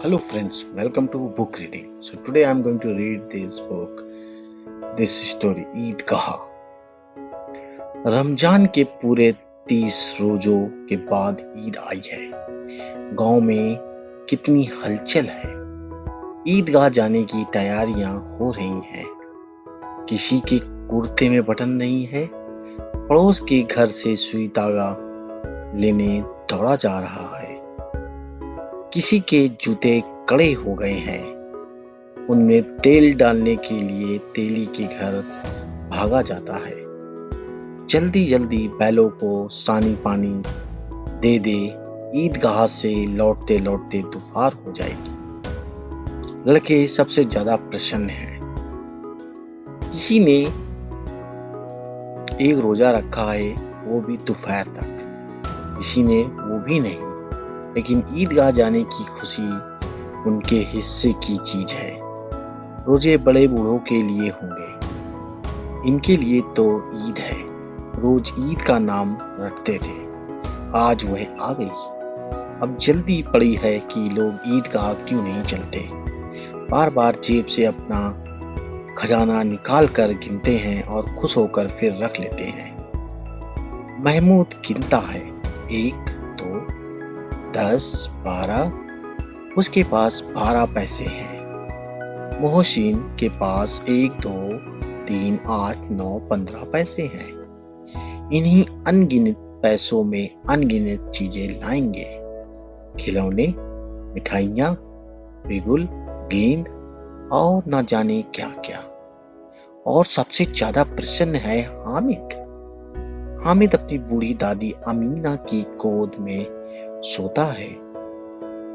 Hello, friends, welcome to book reading. So, today I'm going to read this book, this story, Eid कहा। रमजान के पूरे 30 रोजों के बाद ईद आई है। गांव में कितनी हलचल है। ईदगाह जाने की तैयारियां हो रही हैं। किसी के कुर्ते में बटन नहीं है। पड़ोस के घर से सुई धागा लेने दौड़ा जा रहा है। किसी के जूते कड़े हो गए हैं। उनमें तेल डालने के लिए तेली के घर भागा जाता है। जल्दी जल्दी बैलों को सानी पानी दे दे, ईदगाह से लौटते लौटते दोपहर हो जाएगी। लड़के सबसे ज्यादा प्रसन्न हैं। किसी ने एक रोजा रखा है, वो भी दोपहर तक। किसी ने वो भी नहीं, लेकिन ईदगाह जाने की खुशी उनके हिस्से की चीज है। रोजे बड़े बूढ़ों के लिए होंगे, इनके लिए तो ईद है। रोज ईद का नाम रटते थे, आज वह आ गई। अब जल्दी पड़ी है कि लोग ईदगाह क्यों नहीं चलते। बार बार जेब से अपना खजाना निकाल कर गिनते हैं और खुश होकर फिर रख लेते हैं। महमूद गिनता है, 1 2 10 12। उसके पास 12 पैसे हैं। मोहसिन के पास 1 2 3 8 9 15 पैसे हैं। इन्हीं अनगिनत पैसों में अनगिनत चीजें लाएंगे। खिलौने, मिठाइयाँ, बिगुल, गेंद और न जाने क्या क्या। और सबसे ज्यादा प्रसन्न है हामिद। हामिद अपनी बूढ़ी दादी अमीना की गोद में सोता है।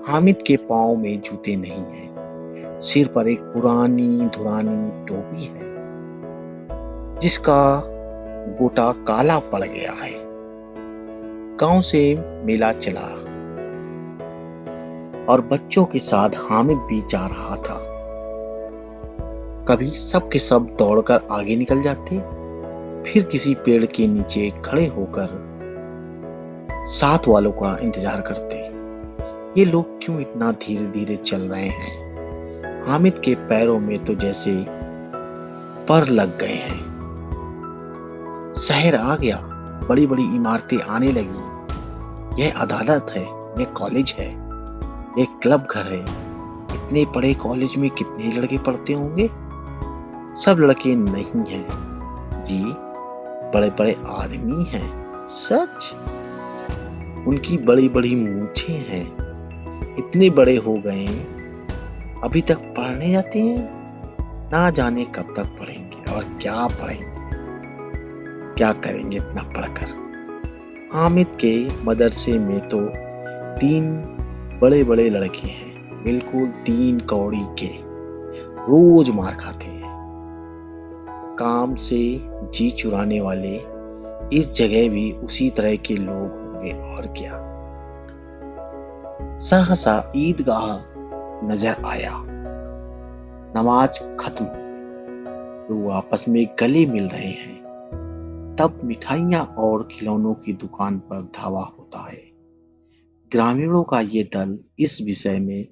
हामिद के पाँव में जूते नहीं हैं। सिर पर एक पुरानी धुरानी टोपी है, जिसका गोटा काला पड़ गया है। गांव से मेला चला और बच्चों के साथ हामिद भी जा रहा था। कभी सब के सब दौड़कर आगे निकल जाते, फिर किसी पेड़ के नीचे खड़े होकर साथ वालों का इंतजार करते। ये लोग क्यों इतना धीरे धीरे चल रहे हैं? हामिद के पैरों में तो जैसे पर लग गए हैं। शहर आ गया, बड़ी बड़ी इमारतें आने लगी। यह अदालत है, यह कॉलेज है, यह क्लब घर है। इतने बड़े कॉलेज में कितने लड़के पढ़ते होंगे? सब लड़के नहीं हैं जी, बड़े बड़े आदमी हैं। सच, उनकी बड़ी बड़ी मूछें हैं। इतने बड़े हो गए, अभी तक पढ़ने जाते हैं। ना जाने कब तक पढ़ेंगे और क्या पढ़ेंगे, क्या करेंगे इतना पढ़कर। हामिद के मदरसे में तो 3 बड़े बड़े लड़के हैं, बिल्कुल 3 कौड़ी के। रोज मार खाते हैं। काम से जी चुराने वाले इस जगह भी उसी तरह के लोग होंगे, और क्या। सहसा ईदगाह नजर आया। नमाज खत्म हो गई। लोग आपस में गले मिल रहे हैं। तब मिठाइयाँ और खिलौनों की दुकान पर धावा होता है। ग्रामीणों का ये दल इस विषय में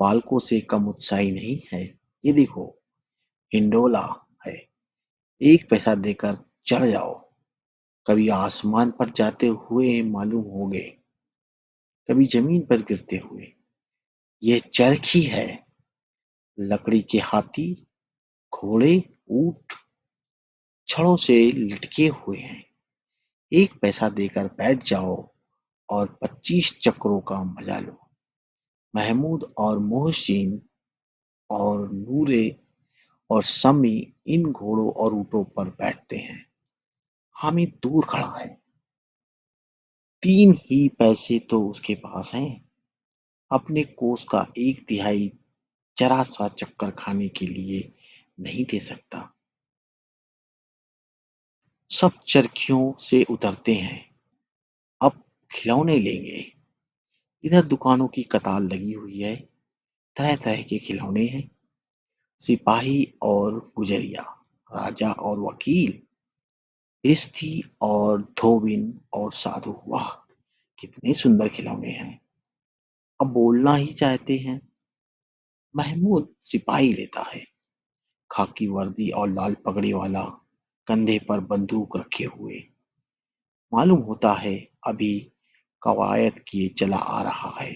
बालकों से कम उत्साही नहीं है। ये देखो, हिंडोला है, 1 पैसा देकर चढ़ जाओ। कभी आसमान पर जाते हुए मालूम होंगे, कभी जमीन पर गिरते हुए। ये चरखी है, लकड़ी के हाथी, घोड़े, ऊंट छड़ों से लटके हुए हैं। 1 पैसा देकर बैठ जाओ और 25 चक्रों का मजा लो। महमूद और मोहसिन और नूरे और समी इन घोड़ों और ऊँटों पर बैठते हैं। हामिद दूर खड़ा है। 3 ही पैसे तो उसके पास हैं। अपने कोष का 1/3 जरा सा चक्कर खाने के लिए नहीं दे सकता। सब चरखियों से उतरते हैं। अब खिलौने लेंगे। इधर दुकानों की कतार लगी हुई है। तरह तरह के खिलौने हैं। सिपाही और गुजरिया, राजा और वकील, रिश्ती और धोबिन और साधु। वाह, कितने सुंदर खिलौने हैं। अब बोलना ही चाहते हैं। महमूद सिपाही लेता है, खाकी वर्दी और लाल पगड़ी वाला, कंधे पर बंदूक रखे हुए। मालूम होता है अभी कवायद किए चला आ रहा है।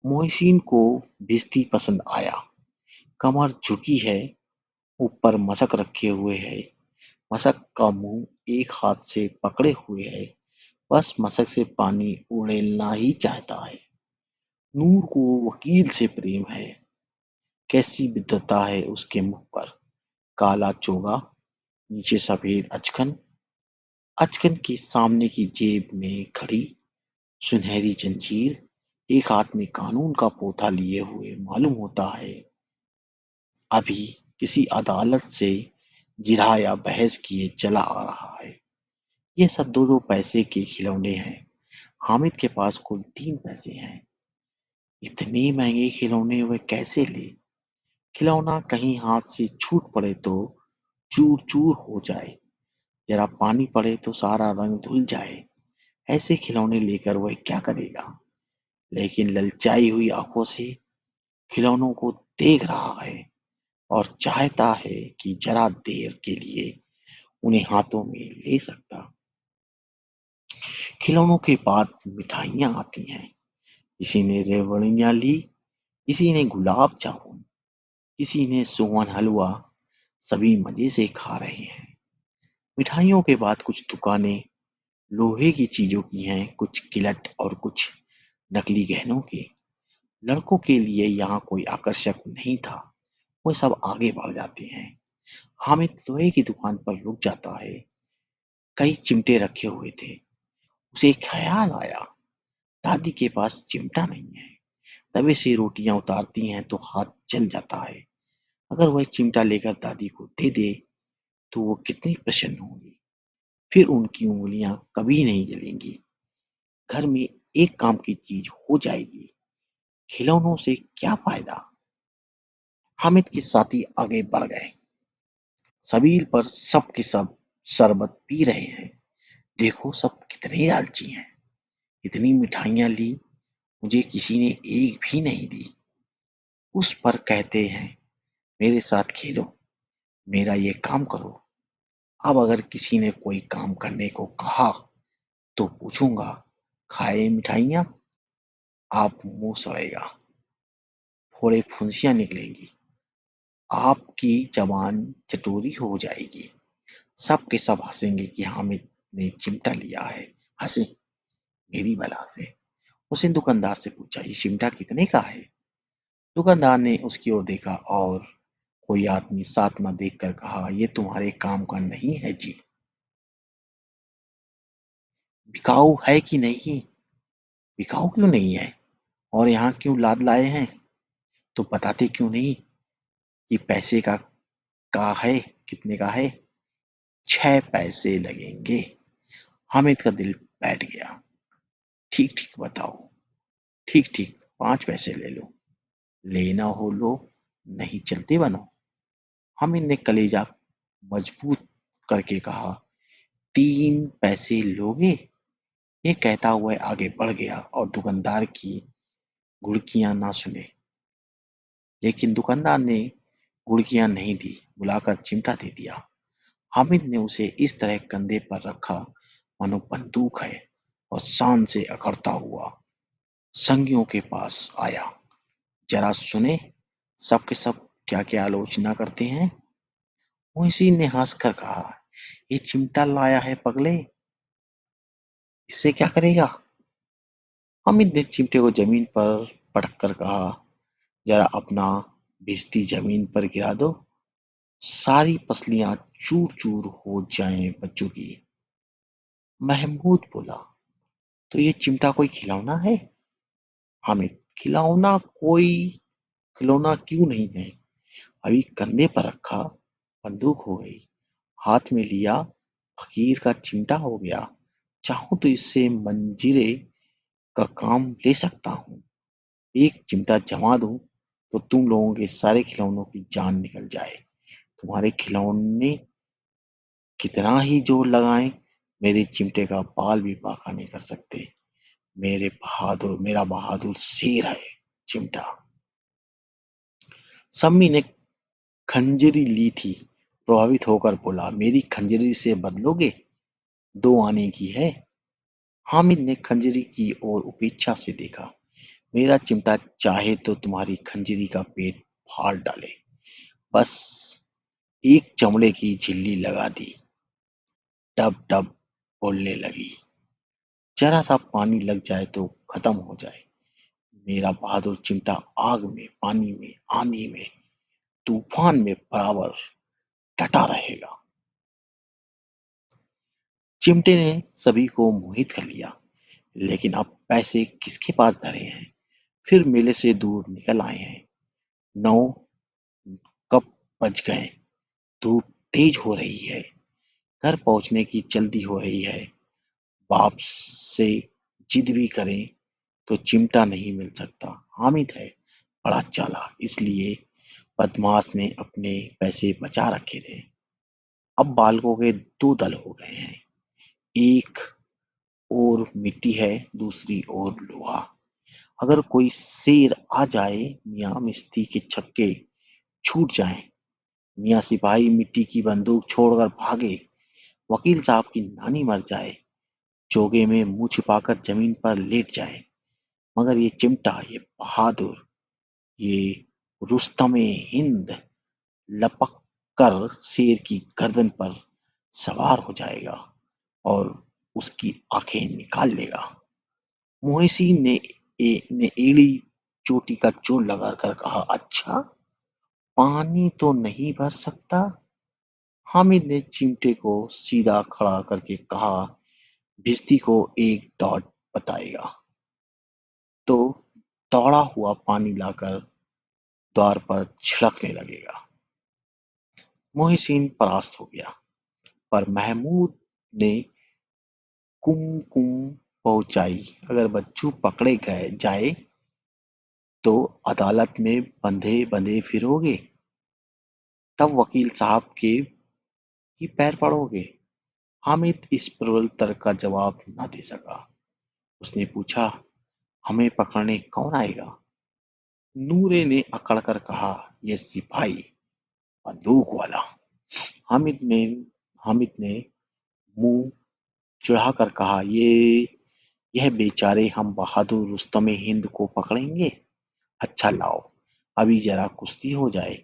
मोहसिन को भिश्ती पसंद आया। कमर झुकी है, ऊपर मशक रखे हुए है। मशक का मुंह एक हाथ से पकड़े हुए है, बस मशक से पानी उड़ेलना ही चाहता है। नूर को वकील से प्रेम है। कैसी विद्वता है उसके मुख पर। काला चोगा, नीचे सफेद अचकन, अचकन के सामने की जेब में घड़ी, सुनहरी जंजीर। एक हाथ में कानून का पोथा लिए हुए मालूम होता है अभी किसी अदालत से जिरह या बहस किए चला आ रहा है। ये सब दो दो पैसे के खिलौने हैं। हामिद के पास कुल 3 पैसे हैं। इतने महंगे खिलौने वह कैसे ले। खिलौना कहीं हाथ से छूट पड़े तो चूर चूर हो जाए, जरा पानी पड़े तो सारा रंग धुल जाए। ऐसे खिलौने लेकर वह क्या करेगा। लेकिन ललचाई हुई आंखों से खिलौनों को देख रहा है और चाहता है कि जरा देर के लिए उन्हें हाथों में ले सकता। खिलौनों के बाद मिठाइयां आती हैं। किसी ने रेवड़ियां ली, किसी ने गुलाब जामुन, किसी ने सोहन हलवा। सभी मजे से खा रहे हैं। मिठाइयों के बाद कुछ दुकानें लोहे की चीजों की हैं, कुछ गिलट और कुछ नकली गहनों की। लड़कों के लिए यहाँ कोई आकर्षक नहीं था। वो सब आगे बढ़ जाते हैं। हामिद लोहे की दुकान पर रुक जाता है। कई चिमटे रखे हुए थे। उसे ख्याल आया, दादी के पास चिमटा नहीं है। तवे से रोटियां उतारती हैं तो हाथ जल जाता है। अगर वह चिमटा लेकर दादी को दे दे तो वो कितनी प्रसन्न होंगी। फिर उनकी उंगलियां कभी नहीं जलेंगी। घर में एक काम की चीज हो जाएगी। खिलौनों से क्या फायदा। हामिद के साथी आगे बढ़ गए। सबील पर सब के सब शरबत पी रहे हैं। देखो सब कितने लालची हैं। इतनी मिठाइयां ली, मुझे किसी ने एक भी नहीं दी। उस पर कहते हैं मेरे साथ खेलो, मेरा ये काम करो। अब अगर किसी ने कोई काम करने को कहा तो पूछूंगा, खाए मिठाइयाँ। आप मुंह सड़ेगा, फोड़े फुंसियां निकलेंगी, आपकी जबान चटोरी हो जाएगी। सब के सब हंसेंगे कि हामिद ने चिमटा लिया है। हंसे मेरी बला से। उसने दुकानदार से पूछा, ये चिमटा कितने का है। दुकानदार ने उसकी ओर देखा और कोई आदमी साथ न देखकर कहा, ये तुम्हारे काम का नहीं है जी। बिकाऊ है कि नहीं। बिकाऊ क्यों नहीं है और यहाँ क्यों लाद लाए हैं। तो बताते क्यों नहीं कि पैसे का है। कितने का है। 6 पैसे लगेंगे। हामिद का दिल बैठ गया। ठीक ठीक बताओ। ठीक ठीक 5 पैसे ले लो। लेना हो लो, नहीं चलते बनो। हामिद ने कलेजा मजबूत करके कहा, 3 पैसे लोगे। ये कहता हुआ आगे बढ़ गया और दुकानदार की घुड़कियां ना सुने। लेकिन दुकानदार ने घुड़कियां नहीं दी, बुलाकर चिमटा दे दिया। हामिद ने उसे इस तरह कंधे पर रखा मानो बंदूक है और शान से अकड़ता हुआ संगियों के पास आया। जरा सुने सब के सब क्या क्या आलोचना करते हैं। मोहसिन ने हंसकर कहा, ये चिमटा लाया है पगले, इससे क्या करेगा। हामिद ने चिमटे को जमीन पर पटक कर कहा, जरा अपना भिश्ती जमीन पर गिरा दो, सारी पसलियां चूर चूर हो जाएं बच्चों की। महमूद बोला, तो ये चिमटा कोई खिलौना है। हामिद, खिलौना क्यों नहीं है। अभी कंधे पर रखा बंदूक हो गई, हाथ में लिया फकीर का चिमटा हो गया। चाहूं तो इससे मंजीरे का काम ले सकता हूँ। एक चिमटा जमा दूं तो तुम लोगों के सारे खिलौनों की जान निकल जाए। तुम्हारे खिलौने कितना ही जोर लगाएं, मेरे चिमटे का बाल भी बांका नहीं कर सकते। मेरा बहादुर शेर है चिमटा। सम्मी ने खंजरी ली थी, प्रभावित होकर बोला, मेरी खंजरी से बदलोगे? 2 आने की है। हामिद ने खंजरी की ओर उपेक्षा से देखा। मेरा चिमटा चाहे तो तुम्हारी खंजरी का पेट फाड़ डाले, बस एक चमड़े की झिल्ली लगा दी। डब डब बोलने लगी। जरा सा पानी लग जाए तो खत्म हो जाए। मेरा बहादुर चिमटा आग में, पानी में, आंधी में, तूफान में बराबर डटा रहेगा। चिमटे ने सभी को मोहित कर लिया, लेकिन अब पैसे किसके पास धरे हैं? फिर मेले से दूर निकल आए हैं। 9 कब बज गए? धूप तेज हो रही है। घर पहुंचने की जल्दी हो रही है। बाप से जिद भी करें तो चिमटा नहीं मिल सकता। हामिद है बड़ा चालाक, इसलिए बदमाश ने अपने पैसे बचा रखे थे। अब बालकों के 2 दल हो गए हैं। एक ओर मिट्टी है, दूसरी ओर लोहा। अगर कोई शेर आ जाए, मियाँ मिस्त्री के छक्के छूट जाएं, मियाँ सिपाही मिट्टी की बंदूक छोड़कर भागे, वकील साहब की नानी मर जाए, चोगे में मुंह छिपाकर जमीन पर लेट जाए, मगर ये चिमटा, ये बहादुर, ये रुस्तमे हिंद लपक कर शेर की गर्दन पर सवार हो जाएगा और उसकी आंखें निकाल लेगा। मुहैसीन ने एड़ी चोटी का जोर लगाकर कहा, अच्छा, पानी तो नहीं भर सकता? हामिद ने चिमटे को सीधा खड़ा करके कहा, भिश्ती को एक डॉट बताएगा। तो दौड़ा हुआ पानी लाकर द्वार पर छिड़कने लगेगा। मोहसिन परास्त हो गया, पर महमूद ने कुमकुम पहुंचाई, अगर बच्चू पकड़े गए जाए तो अदालत में बंधे बंधे फिरोगे, तब वकील साहब के ही पैर पड़ोगे। हामिद इस प्रबल तर्क का जवाब न दे सका। उसने पूछा, हमें पकड़ने कौन आएगा? नूरे ने अकड़कर कहा, यह सिपाही, बंदूक वाला। हामिद ने हामिद ने मुंह चढ़ाकर कहा, यह बेचारे हम बहादुर रुस्तमे हिंद को पकड़ेंगे? अच्छा लाओ, अभी जरा कुश्ती हो जाए,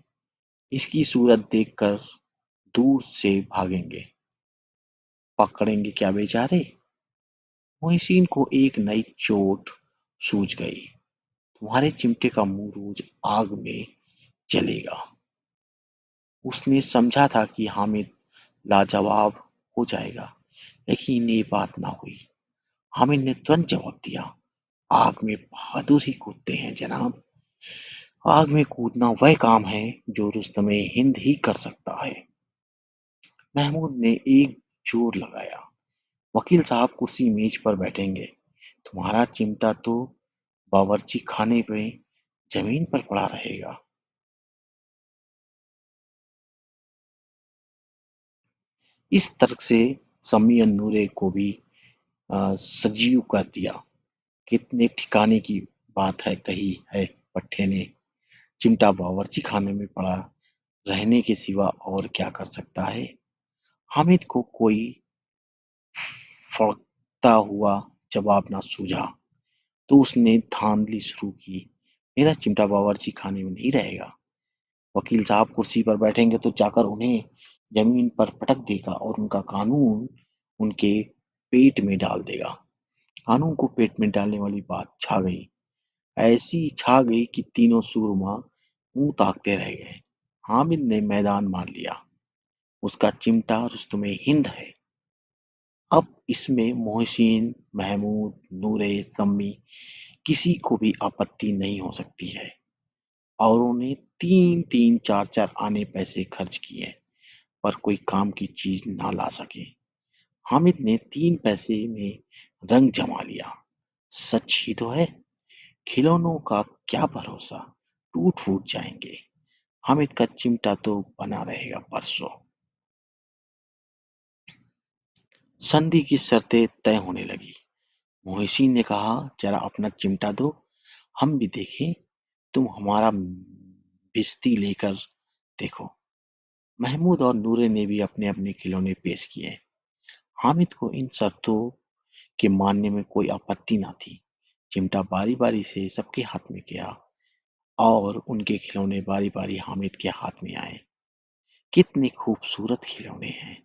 इसकी सूरत देखकर दूर से भागेंगे। पकड़ेंगे क्या बेचारे? मोहसिन को एक नई चोट सूझ गई। तुम्हारे चिमटे का मुंह रोज आग में जलेगा। उसने समझा था कि हामिद लाजवाब हो जाएगा, लेकिन ये बात ना हुई। हामिद ने तुरंत जवाब दिया, आग में बहादुर ही कूदते हैं जनाब। आग में कूदना वह काम है जो रुस्तमे हिंद ही कर सकता है। महमूद ने एक जोर लगाया, वकील साहब कुर्सी मेज पर बैठेंगे, तुम्हारा चिमटा तो बावर्ची खाने में जमीन पर पड़ा रहेगा। इस तर्क से सम्मी और नूरे को भी सजीव कर दिया। कितने ठिकाने की बात है कही है पट्टे ने। चिमटा बावर्ची खाने में पड़ा रहने के सिवा और क्या कर सकता है? हामिद को कोई फड़कता हुआ जवाब ना सूझा, तो उसने धांधली शुरू की, मेरा चिमटा बावर्ची खाने में नहीं रहेगा। वकील साहब कुर्सी पर बैठेंगे तो जाकर उन्हें जमीन पर पटक देगा और उनका कानून उनके पेट में डाल देगा। कानून को पेट में डालने वाली बात छा गई, ऐसी छा गई कि तीनों सूरमा मुंह ताकते रह गए। हामिद ने मैदान मान लिया, उसका चिमटा रुस्तमे हिंद है। अब इसमें मोहसिन, महमूद, नूरे, सम्मी किसी को भी आपत्ति नहीं हो सकती है। औरों ने 3-3, 4-4 आने पैसे खर्च किए, पर कोई काम की चीज ना ला सके। हामिद ने 3 पैसे में रंग जमा लिया। सच ही तो है, खिलौनों का क्या भरोसा, टूट फूट जाएंगे। हामिद का चिमटा तो बना रहेगा परसों। संधि की शर्तें तय होने लगी। मोहसिन ने कहा, जरा अपना चिमटा दो, हम भी देखें, तुम हमारा भिश्ती लेकर देखो। महमूद और नूरे ने भी अपने अपने खिलौने पेश किए। हामिद को इन शर्तों के मानने में कोई आपत्ति न थी। चिमटा बारी बारी से सबके हाथ में गया और उनके खिलौने बारी बारी हामिद के हाथ में आए। कितने खूबसूरत खिलौने हैं।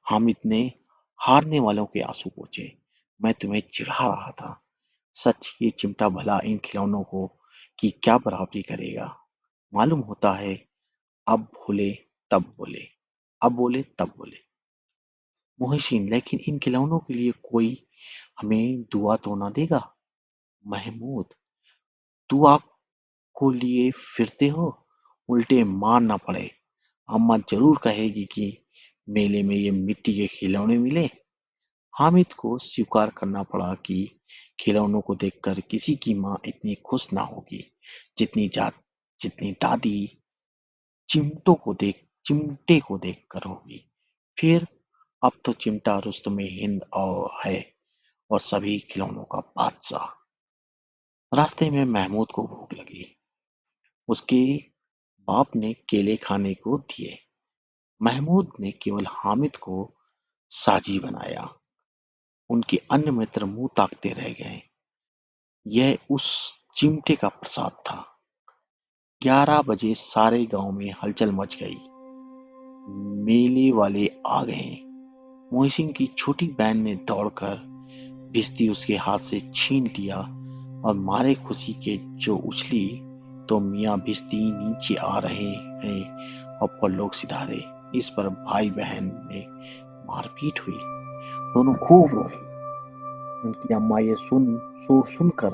हामिद ने हारने वालों के आंसू पोंछे। मैं तुम्हें चिढ़ा रहा था। सच ये चिमटा भला इन खिलौनों को की क्या बराबरी करेगा। मालूम होता है अब भूले तब बोले, अब बोले तब बोले। मोहसिन, लेकिन इन खिलौनों के लिए कोई हमें दुआ तो ना देगा। महमूद, दुआ को लिए फिरते हो, उल्टे मार ना पड़े। अम्मा जरूर कहेगी कि मेले में ये मिट्टी के खिलौने मिले। हामिद को स्वीकार करना पड़ा कि खिलौनों को देखकर किसी की माँ इतनी खुश ना होगी जितनी दादी चिमटे को देखकर होगी। फिर अब तो चिमटा रुस्तमे हिंद और है और सभी खिलौनों का बादशाह। रास्ते में महमूद को भूख लगी। उसके बाप ने केले खाने को दिए। महमूद ने केवल हामिद को साजी बनाया। उनके अन्य मित्र मुंह ताकते रह गए। यह उस चिमटे का प्रसाद था। 11 बजे सारे गांव में हलचल मच गई। मेले वाले आ गए। मोहसिन की छोटी बहन ने दौड़कर भिश्ती उसके हाथ से छीन लिया और मारे खुशी के जो उछली तो मियाँ भिश्ती नीचे आ रहे हैं और परलोक सिधारे। इस पर भाई बहन में मारपीट हुई। दोनों खूब रोए। उनकी अम्मा ये शोर सुनकर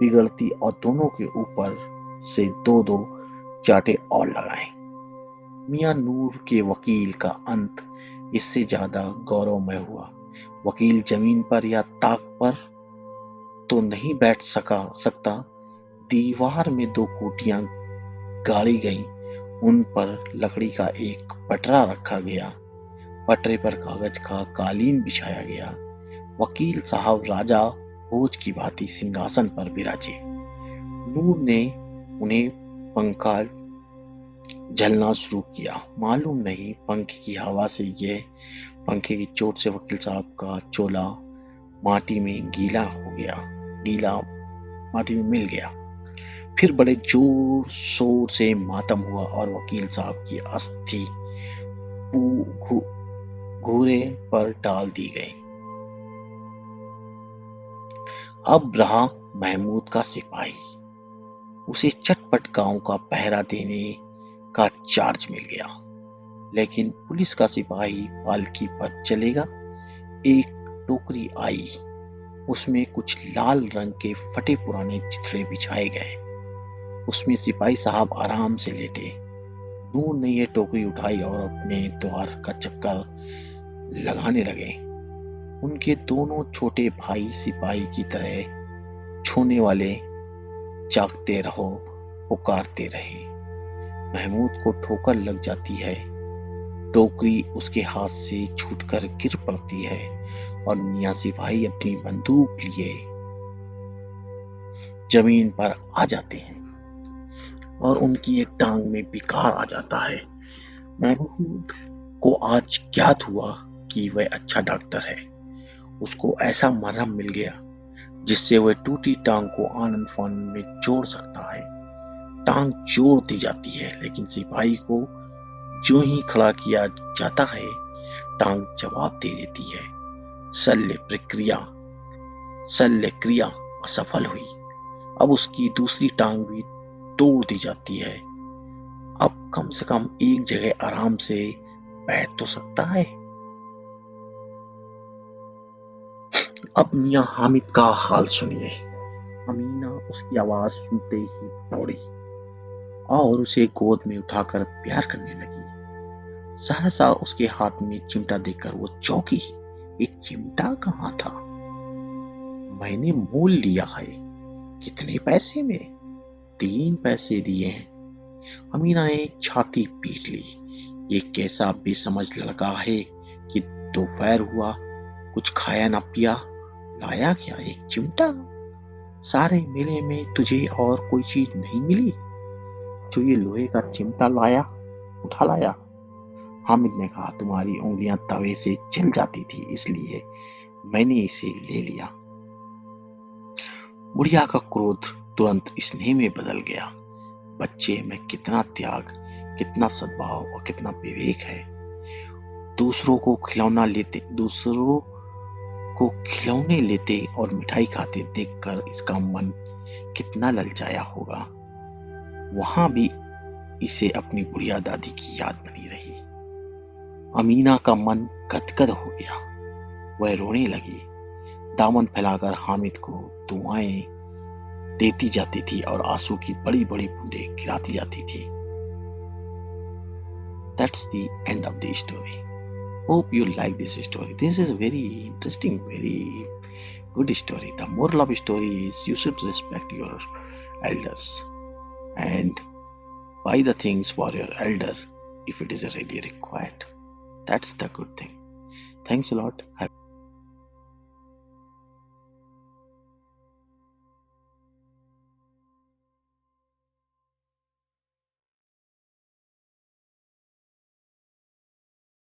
बिगड़ती और दोनों के ऊपर से दो दो चाटे और लगाए। मियाँ नूर के वकील का अंत इससे ज्यादा गौरवमय हुआ। वकील जमीन पर या ताक पर तो नहीं बैठ सकता। दीवार में 2 खूंटियां गाड़ी गईं। उन पर लकड़ी का एक पटरा रखा गया। पटरे पर कागज का कालीन बिछाया गया। वकील साहब राजा भोज की भांति सिंहासन पर विराजे। नूर ने उन्हें पंखा झलना शुरू किया। मालूम नहीं पंखे की हवा से पंखे की चोट से वकील साहब का चोला माटी में गीला माटी में मिल गया। फिर बड़े जोर शोर से मातम हुआ और वकील साहब की अस्थि घूरे पर डाल दी गई। अब रहा महमूद का सिपाही। उसे चटपट गांव का पहरा देने का चार्ज मिल गया। लेकिन पुलिस का सिपाही पालकी पर चलेगा। एक टोकरी आई। उसमें कुछ लाल रंग के फटे पुराने चिथड़े बिछाए गए। उसमें सिपाही साहब आराम से लेटे। नूर ने यह टोकरी उठाई और अपने द्वार का चक्कर लगाने लगे। उनके दोनों छोटे भाई सिपाही की तरह छूने वाले जागते रहो पुकारते रहे। महमूद को ठोकर लग जाती है। टोकरी उसके हाथ से छूटकर गिर पड़ती है और मियाँ सिपाही अपनी बंदूक लिए जमीन पर आ जाते हैं और उनकी एक टांग में विकार आ जाता है। महमूद को आज ज्ञात हुआ कि वह अच्छा डॉक्टर है। उसको ऐसा मरहम मिल गया जिससे वह टूटी टांग को आनन फानन में जोड़ सकता है। टांग जोड़ दी जाती है, लेकिन सिपाही को जो ही खड़ा किया जाता है टांग जवाब दे देती है। शल्य क्रिया असफल हुई। अब उसकी दूसरी टांग भी तोड़ दी जाती है। अब कम से कम एक जगह आराम से बैठ तो सकता है। अब मियाँ हामिद का हाल सुनिए। अमीना उसकी आवाज सुनते ही दौड़ी और उसे गोद में उठाकर प्यार करने लगी। सहसा उसके हाथ में चिमटा देखकर वो चौंकी। ये चिमटा कहाँ था? मैंने मोल लिया है। कितने पैसे में? 3 पैसे दिए हैं। अमीना ने छाती पीट ली। ये कैसा बेसमझ लड़का है कि दोपहर हुआ कुछ खाया ना पिया, लाया क्या एक चिमटा? सारे मेले में तुझे और कोई चीज नहीं मिली जो ये लोहे का चिमटा उठा लाया? हामिद ने कहा, तुम्हारी उंगलियां तवे से जल जाती थी, इसलिए मैंने इसे ले लिया। बुढ़िया का क्रोध तुरंत स्नेह में बदल गया। बच्चे में कितना त्याग, कितना सद्भाव और कितना विवेक है। दूसरों को खिलौने लेते और मिठाई खाते देखकर इसका मन कितना ललचाया होगा। वहां भी इसे अपनी बुढ़िया दादी की याद बनी रही। अमीना का मन गदगद हो गया। वह रोने लगी, दामन फैलाकर हामिद को दुआएं देती जाती थी और आंसू की बड़ी बड़ी बूंदें गिराती जाती थी। That's the end of the story. Hope you like this story. This is very interesting, very good story. The moral of story is you should respect your elders and buy the things for your elder if it is really required. That's the good thing. Thanks a lot.